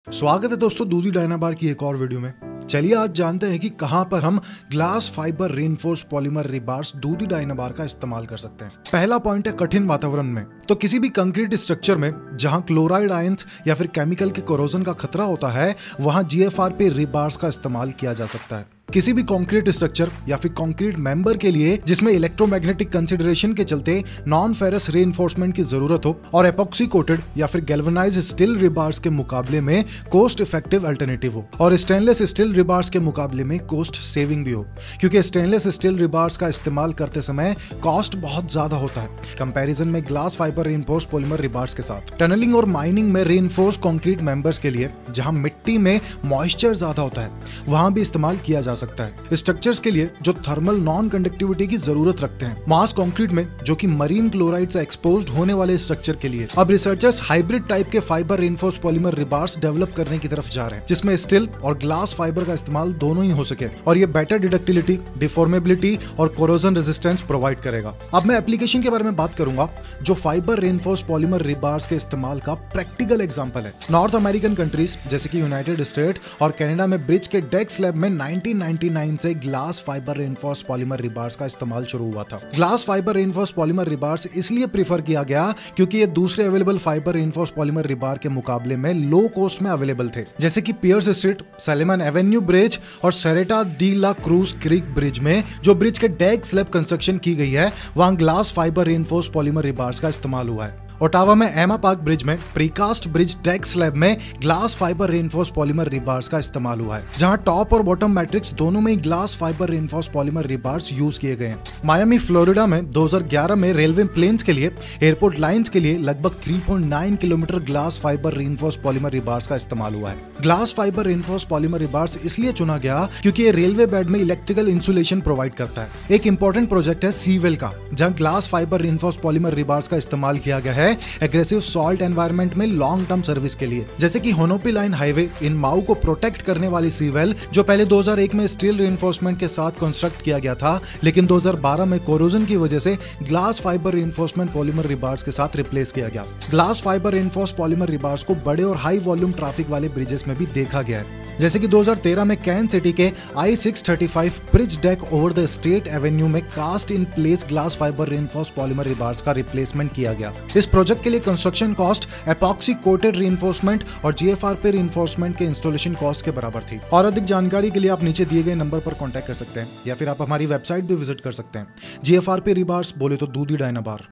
स्वागत है दोस्तों दूधी डायनाबार की एक और वीडियो में। चलिए आज जानते हैं कि कहां पर हम glass fibre reinforce polymer rebars दूधी डायनाबार का इस्तेमाल कर सकते हैं। पहला पॉइंट है कठिन वातावरण में। तो किसी भी कंक्रीट स्ट्रक्चर में जहां क्लोराइड आयंस या फिर केमिकल के कोरोजन का खतरा होता है, वहां जीएफआरपी रिबार्स का इस्तेमाल किया जा सकता है। किसी भी कंक्रीट स्ट्रक्चर या फिर कंक्रीट मेंबर के लिए जिसमें इलेक्ट्रोमैग्नेटिक कंसिडरेशन के चलते नॉन फेरस रेनफोर्समेंट की जरूरत हो और एपॉक्सी कोटेड या फिर गैल्वेनाइज्ड स्टील रिबार्स के मुकाबले में कोस्ट इफेक्टिव अल्टरनेटिव हो, और स्टेनलेस स्टील रिबार्स के मुकाबले में कोस्ट सेविंग भी हो, क्योंकि स्टेनलेस स्टील रिबार्स का इस्तेमाल करते समय कॉस्ट बहुत ज्यादा होता है कंपैरिजन में glass fibre reinforce polymer rebars के साथ। टनलिंग और माइनिंग में रेनफोर्स कंक्रीट मेंबर्स के लिए जहां मिट्टी में मॉइस्चर ज्यादा होता है, वहां भी इस्तेमाल किया जा सकता है। स्ट्रक्चर्स के लिए जो थर्मल नॉन कंडक्टिविटी की जरूरत रखते हैं, मास कंक्रीट में जो कि मरीन क्लोराइड से एक्सपोज्ड होने वाले स्ट्रक्चर के लिए अब रिसर्चर्स हाइब्रिड टाइप के fibre reinforce polymer rebars develop करने की तरफ जा रहे हैं, जिसमें स्टील और ग्लास फाइबर का इस्तेमाल दोनों ही हो सके और ये बेटर डिडक्टिलिटी, डिफॉर्मेबिलिटी और कोरोजन रेजिस्टेंस प्रोवाइड करेगा। अब मैं एप्लीकेशन के बारे में बात करूंगा जो फाइबर रेनफोर्स पॉलीमर रिबार्स के इस्तेमाल का प्रैक्टिकल एग्जांपल है। नॉर्थ अमेरिकन कंट्रीज जैसे कि यूनाइटेड स्टेट और कनाडा में ब्रिज के डेक स्लैब में 1999 से glass fibre reinforce polymer rebars का इस्तेमाल शुरू हुआ था। Glass fibre reinforce polymer rebars इसलिए प्रीफर किया गया क्योंकि ये दूसरे अवेलेबल फाइबर रेनफोर्स पॉलीमर रिबार के मुकाबले में लो कॉस्ट में अवेलेबल थे, जैसे कि पियर्स स्ट्रीट, सैलेमन एवेन्यू ब्रिज और सेरेटा डी ला क्रूज क्रीक ब्रिज में जो ब्रिज के डेक स्लैब कंस्ट्रक्शन की गई है, वहां glass fibre reinforce polymer rebars का इस्तेमाल हुआ है। ओटावा में एमा पार्क ब्रिज में प्रीकास्ट ब्रिज डेक स्लैब में glass fibre reinforce polymer rebars का इस्तेमाल हुआ है, जहां टॉप और बॉटम मैट्रिक्स दोनों में glass fibre reinforce polymer rebars use किए गए हैं। मायामी फ्लोरिडा में 2011 में रेलवे प्लेन्स के लिए, एयरपोर्ट लाइंस के लिए लगभग 3.9 kilometre glass fibre reinforce polymer rebars का इस्तेमाल हुआ है। Glass fibre reinforce polymer rebars इसलिए चुना गया क्योंकि ये रेलवे बेड में इलेक्ट्रिकल इंसुलेशन प्रोवाइड करता है। एक इंपॉर्टेंट प्रोजेक्ट है सीवेल का, जहां glass fibre reinforce polymer rebars का इस्तेमाल किया गया है एग्रेसिव सॉल्ट एनवायरनमेंट में लॉन्ग टर्म सर्विस के लिए, जैसे कि होनोपी लाइन हाईवे इन माऊ को प्रोटेक्ट करने वाली सीवेल जो पहले 2001 में स्टील रेनफोर्समेंट के साथ कंस्ट्रक्ट किया गया था, लेकिन 2012 में कोरोजन की वजह से glass fibre reinforcement polymer rebars के साथ रिप्लेस किया गया। Glass fibre reinforce polymer rebars को बड़े और हाई वॉल्यूम ट्रैफिक वाले ब्रिजेस में भी देखा गया है, जैसे कि 2013 में कैन सिटी के I-635 bridge deck over the State Avenue में cast in place glass fibre reinforce polymer rebars का रिप्लेसमेंट किया गया। इस प्रोजेक्ट के लिए construction cost epoxy coated reinforcement और जीएफआरपी रीइंफोर्समेंट के इंस्टॉलेशन कॉस्ट के बराबर थी। और अधिक जानकारी के लिए आप नीचे दिए गए नंबर पर कॉन्टैक्ट कर सकते हैं या फिर आप हमारी वेबसाइट भी विजिट कर सकते हैं। जीएफआरपी रिबार्स बोले तो दूधी डायनाबार।